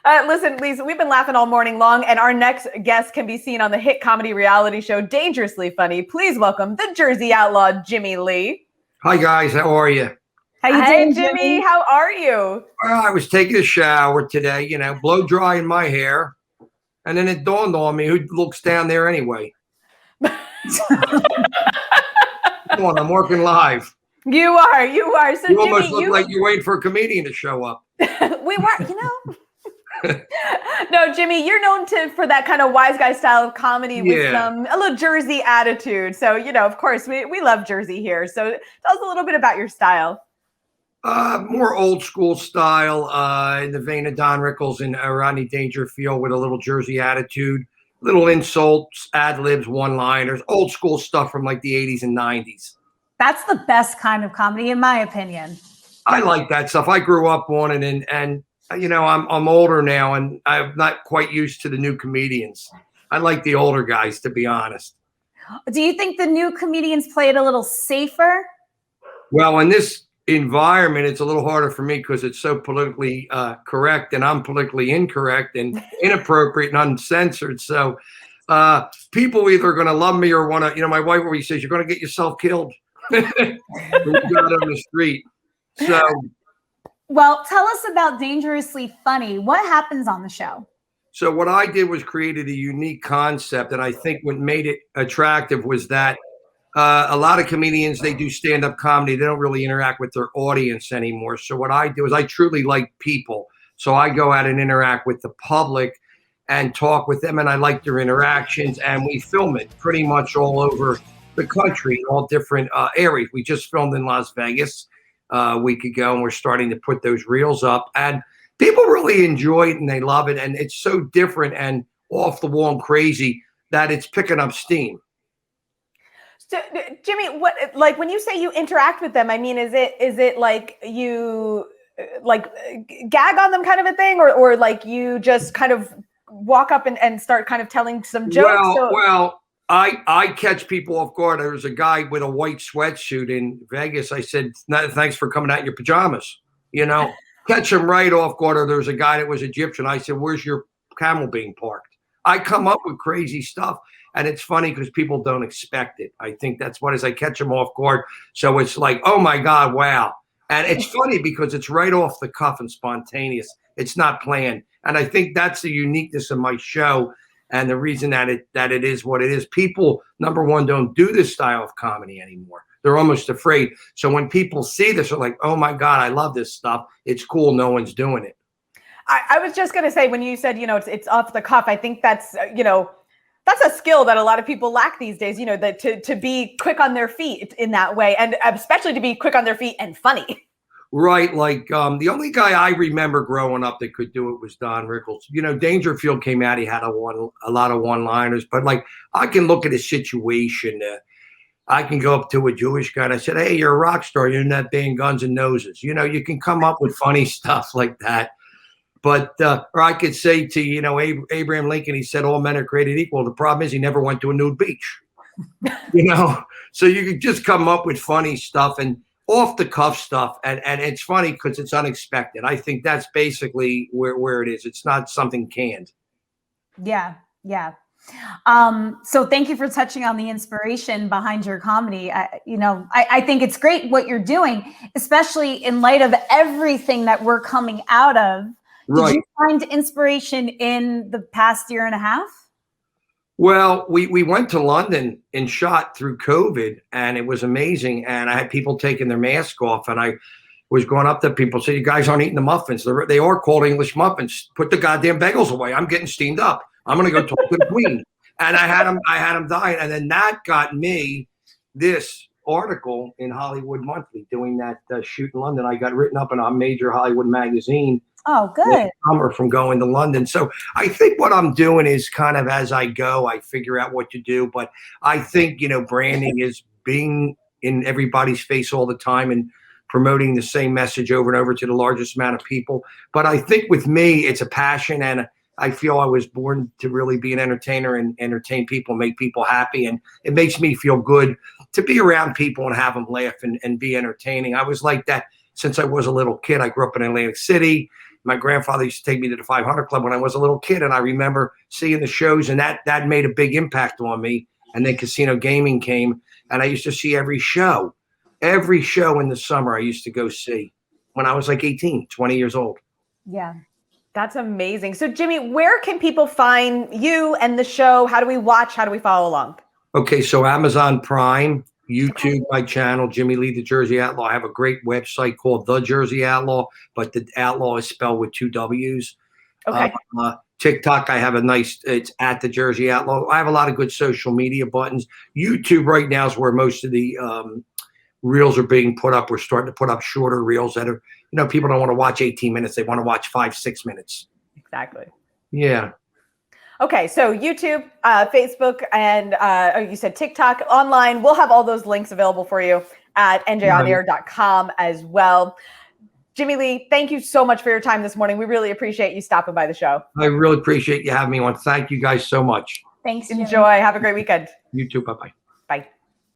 Listen, Lisa, we've been laughing all morning long, and our next guest can be seen on the hit comedy reality show Dangerously Funny. Please welcome the Jersey Outlaw, Jimmie Lee. Hi, guys. How are you? How you doing, Jimmie? How are you? Well, I was taking a shower today, blow drying my hair. And then it dawned on me, who looks down there anyway? Come on, I'm working live. You are. So, you almost look like you're waiting for a comedian to show up. We were, No, Jimmie, you're known for that kind of wise guy style of comedy with a little Jersey attitude. So, of course, we love Jersey here. So tell us a little bit about your style. More old school style, in the vein of Don Rickles and Rodney Dangerfield, with a little Jersey attitude, little insults, ad libs, one-liners, old school stuff from like the 80s and 90s. That's the best kind of comedy, in my opinion. I like that stuff. I grew up on it, and I'm older now, and I'm not quite used to the new comedians. I like the older guys, to be honest. Do you think the new comedians play it a little safer? Well, in this environment, it's a little harder for me because it's so politically correct, and I'm politically incorrect and inappropriate and uncensored. So people either are going to love me or want to, my wife always says, you're going to get yourself killed when you go out on the street. So, well, tell us about Dangerously Funny. What happens on the show? So what I did was created a unique concept, and I think what made it attractive was that a lot of comedians, they do stand-up comedy. They don't really interact with their audience anymore. So what I do is I truly like people. So I go out and interact with the public and talk with them, and I like their interactions, and we film it pretty much all over the country, in all different areas. We just filmed in Las Vegas a week ago, and we're starting to put those reels up, and people really enjoy it and they love it, and it's so different and off the wall and crazy that it's picking up steam. So, Jimmie, when you say you interact with them, I mean, is it like you gag on them kind of a thing, or like you just kind of walk up and start kind of telling some jokes? Well, I catch people off guard. There was a guy with a white sweatsuit in Vegas. I said, thanks for coming out in your pajamas. Catch him right off guard. Or there was a guy that was Egyptian. I said, where's your camel being parked? I come up with crazy stuff. And it's funny because people don't expect it. I think that's what it is. I catch them off guard. So it's like, oh my God, wow. And it's funny because it's right off the cuff and spontaneous. It's not planned. And I think that's the uniqueness of my show. And the reason that it is what it is. People, number one, don't do this style of comedy anymore. They're almost afraid. So when people see this, they're like, oh my God, I love this stuff. It's cool. No one's doing it. I was just going to say, when you said, it's off the cuff, I think that's, that's a skill that a lot of people lack these days, that to be quick on their feet in that way, and especially to be quick on their feet and funny. Right. Like the only guy I remember growing up that could do it was Don Rickles. Dangerfield came out. He had a lot of one-liners, but like I can look at a situation. I can go up to a Jewish guy and I said, hey, you're a rock star. You're in that band Guns N' Noses. You can come up with funny stuff like that. But, or I could say to, Abraham Lincoln, he said, all men are created equal. The problem is he never went to a nude beach, so you could just come up with funny stuff and off the cuff stuff. And it's funny because it's unexpected. I think that's basically where it is. It's not something canned. Yeah. Yeah. So thank you for touching on the inspiration behind your comedy. I think it's great what you're doing, especially in light of everything that we're coming out of. Did you find inspiration in the past year and a half? Well, we went to London and shot through COVID, and it was amazing. And I had people taking their mask off, and I was going up to people, say, you guys aren't eating the muffins. They are called English muffins. Put the goddamn bagels away. I'm getting steamed up. I'm going to go talk to the queen. And I had them dying. And then that got me this article in Hollywood Monthly doing that shoot in London. I got written up in a major Hollywood magazine. Oh, good. Summer from going to London. So I think what I'm doing is kind of as I go, I figure out what to do. But I think, branding is being in everybody's face all the time and promoting the same message over and over to the largest amount of people. But I think with me, it's a passion, and I feel I was born to really be an entertainer and entertain people, make people happy. And it makes me feel good to be around people and have them laugh and be entertaining. I was like that since I was a little kid. I grew up in Atlantic City. My grandfather used to take me to the 500 Club when I was a little kid, and I remember seeing the shows, and that made a big impact on me. And then casino gaming came, and I used to see every show in the summer. I used to go see when I was like 18, 20 years old. Yeah. That's amazing. So Jimmie, where can people find you and the show? How do we watch? How do we follow along? Okay, so Amazon Prime, YouTube, my channel, Jimmie Lee, the Jersey Outlaw. I have a great website called The Jersey Outlaw, but the Outlaw is spelled with 2 W's. Okay. TikTok, I have it's at the Jersey Outlaw. I have a lot of good social media buttons. YouTube right now is where most of the reels are being put up. We're starting to put up shorter reels that are, people don't want to watch 18 minutes. They want to watch 5-6 minutes. Exactly. Yeah. Okay, so YouTube, Facebook, and you said TikTok, online. We'll have all those links available for you at NJONAIR.com as well. Jimmie Lee, thank you so much for your time this morning. We really appreciate you stopping by the show. I really appreciate you having me on. Thank you guys so much. Thanks, Jimmie. Enjoy. Have a great weekend. You too. Bye-bye. Bye.